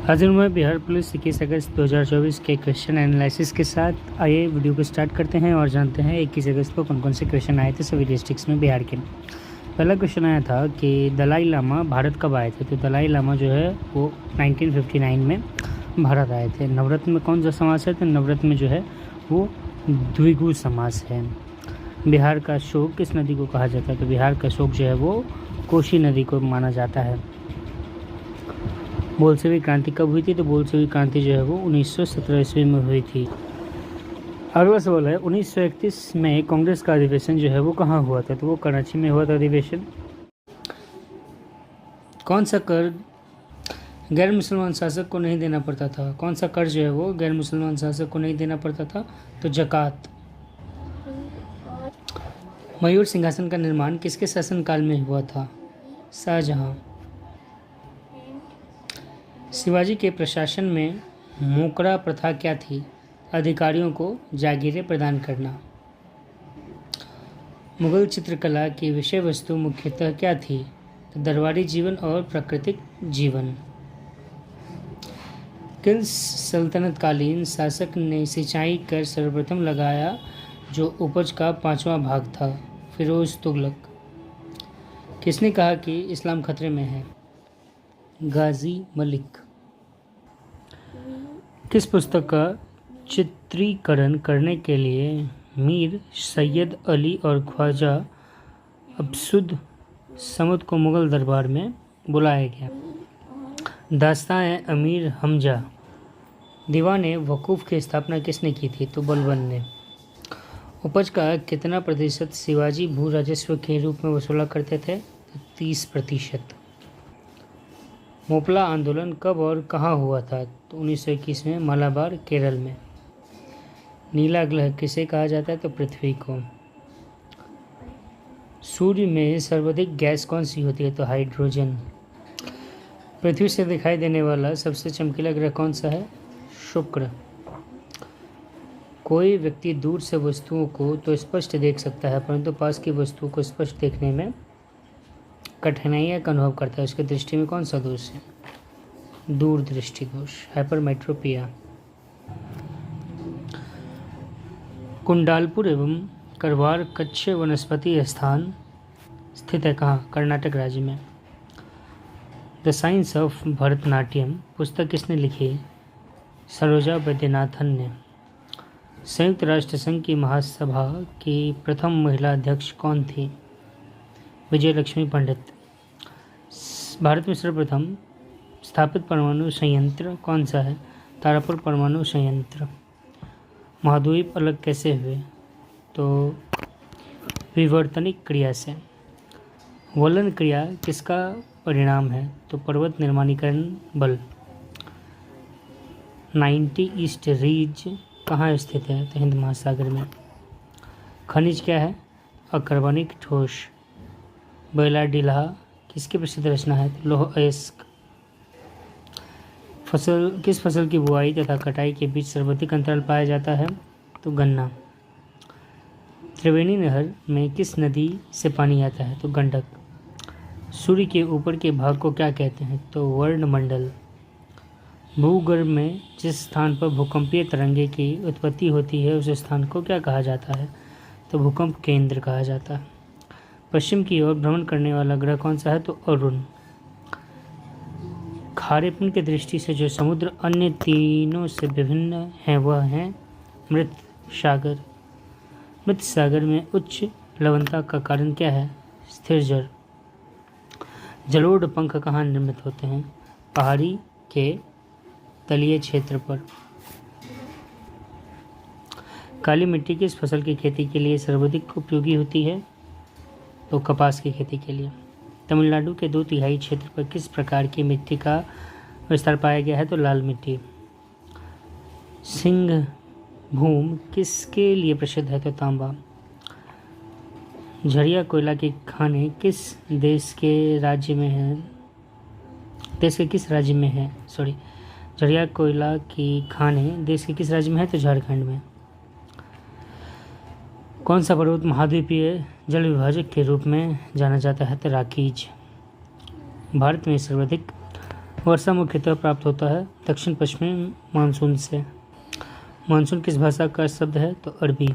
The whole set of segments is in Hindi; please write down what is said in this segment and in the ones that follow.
हाजिर हूँ मैं बिहार पुलिस 21 अगस्त 2024 के क्वेश्चन एनालिसिस के साथ। आइए वीडियो को स्टार्ट करते हैं और जानते हैं 21 अगस्त को कौन कौन से क्वेश्चन आए थे सभी डिस्ट्रिक्ट्स में बिहार के। पहला क्वेश्चन आया था कि दलाई लामा भारत कब आए थे। तो दलाई लामा जो है वो 1959 में भारत आए थे। नवरत्न में कौन सा समास है। तो नवरत्न में जो है वो द्विगु समास है। बिहार का शोक किस नदी को कहा जाता है। तो बिहार का शोक जो है वो कोसी नदी को माना जाता है। बोल्शेविक क्रांति कब हुई थी। तो बोल्शेविक क्रांति जो है वो 1917 ईस्वी में हुई थी। अगला सवाल है 1931 में कांग्रेस का अधिवेशन जो है वो कहाँ हुआ था। तो वो कराची में हुआ था अधिवेशन। कौन सा कर गैर मुसलमान शासक को नहीं देना पड़ता था। कौन सा कर जो है वो गैर मुसलमान शासक को नहीं देना पड़ता था। तो जकात। मयूर सिंहासन का निर्माण किसके शासनकाल में हुआ था। शाहजहां। शिवाजी के प्रशासन में मोकरा प्रथा क्या थी। अधिकारियों को जागीरें प्रदान करना। मुगल चित्रकला की विषय वस्तु मुख्यतः क्या थी। तो दरबारी जीवन और प्राकृतिक जीवन। किस सल्तनतकालीन शासक ने सिंचाई कर सर्वप्रथम लगाया जो उपज का 5वां भाग था। फिरोज तुगलक। किसने कहा कि इस्लाम खतरे में है। गाजी मलिक। किस पुस्तक का चित्रीकरण करने के लिए मीर सैयद अली और ख्वाजा अब्सुद समद को मुगल दरबार में बुलाया गया। दास्तान अमीर हमजा। दीवान वकूफ़ की स्थापना किसने की थी। तो बलबन ने। उपज का कितना प्रतिशत शिवाजी भू राजस्व के रूप में वसूला करते थे। तो 30%। मोपला आंदोलन कब और कहाँ हुआ था। तो 1921 में मलाबार केरल में। नीला ग्रह किसे कहा जाता है। तो पृथ्वी को। सूर्य में सर्वाधिक गैस कौन सी होती है। तो हाइड्रोजन। पृथ्वी से दिखाई देने वाला सबसे चमकीला ग्रह कौन सा है। शुक्र। कोई व्यक्ति दूर से वस्तुओं को तो स्पष्ट देख सकता है परंतु पास की वस्तु को स्पष्ट देखने में कठिनाइयाँ का अनुभव करता है। उसके दृष्टि में कौन सा दोष है। दूरदृष्टि दोष हाइपरमेट्रोपिया। कुंडालपुर एवं करवार कच्छ वनस्पति स्थान स्थित है कहाँ। कर्नाटक राज्य में। द साइंस ऑफ भरतनाट्यम पुस्तक किसने लिखी। सरोजा वैद्यनाथन ने। संयुक्त राष्ट्र संघ की महासभा की प्रथम महिला अध्यक्ष कौन थी। विजय लक्ष्मी पंडित। भारत में सर्वप्रथम स्थापित परमाणु संयंत्र कौन सा है। तारापुर परमाणु संयंत्र। महाद्वीप अलग कैसे हुए। तो विवर्तनिक क्रिया से। वलन क्रिया किसका परिणाम है। तो पर्वत निर्माणीकरण बल। 90 ईस्ट रीज कहाँ स्थित है। तो हिंद महासागर में। खनिज क्या है। अकार्बनिक ठोस। बेला डील्हा किसकी प्रसिद्ध रचना है। तो लौह अयस्क। किस फसल की बुआई तथा कटाई के बीच सर्वाधिक अंतराल पाया जाता है। तो गन्ना। त्रिवेणी नहर में किस नदी से पानी आता है। तो गंडक। सूर्य के ऊपर के भाग को क्या कहते हैं। तो वर्णमंडल। भूगर्भ में जिस स्थान पर भूकंपीय तरंगे की उत्पत्ति होती है उस स्थान को क्या कहा जाता है। तो भूकंप केंद्र कहा जाता है। पश्चिम की ओर भ्रमण करने वाला ग्रह कौन सा है। तो अरुण। खारेपन की दृष्टि से जो समुद्र अन्य तीनों से विभिन्न है वह है मृत सागर। मृत सागर में उच्च लवणता का कारण क्या है। स्थिर जल। जलोढ़ पंख कहाँ निर्मित होते हैं। पहाड़ी के तलीय क्षेत्र पर। काली मिट्टी किस फसल की खेती के लिए सर्वाधिक उपयोगी होती है। तो कपास की खेती के लिए। तमिलनाडु के 2/3 क्षेत्र पर किस प्रकार की मिट्टी का विस्तार पाया गया है। तो लाल मिट्टी। सिंह भूम किसके लिए प्रसिद्ध है। तो तांबा। झरिया कोयला की खानें किस देश के राज्य में है। देश के किस राज्य में है। झरिया कोयला की खानें देश के किस राज्य में है। तो झारखंड में। कौन सा पर्वत महाद्वीपीय जल विभाजक के रूप में जाना जाता है। तो राकीज। भारत में सर्वाधिक वर्षा मुख्यतः प्राप्त होता है दक्षिण पश्चिमी मानसून से। मानसून किस भाषा का शब्द है? तो अरबी।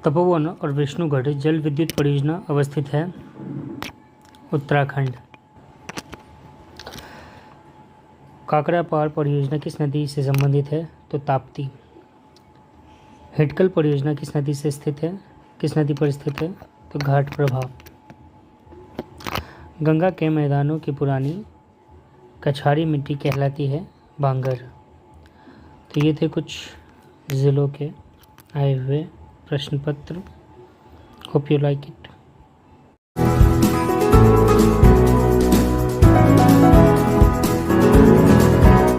तपोवन और विष्णुगढ़ जल विद्युत परियोजना अवस्थित है उत्तराखंड। काकरा पार परियोजना किस नदी से संबंधित है? तो ताप्ती। हिटकल परियोजना किस नदी से स्थित है? किस नदी पर स्थित है? तो घाट प्रभा। गंगा के मैदानों की पुरानी कछारी मिट्टी कहलाती है बांगर। तो ये थे कुछ ज़िलों के आए हुए प्रश्न पत्र। Hope you like it.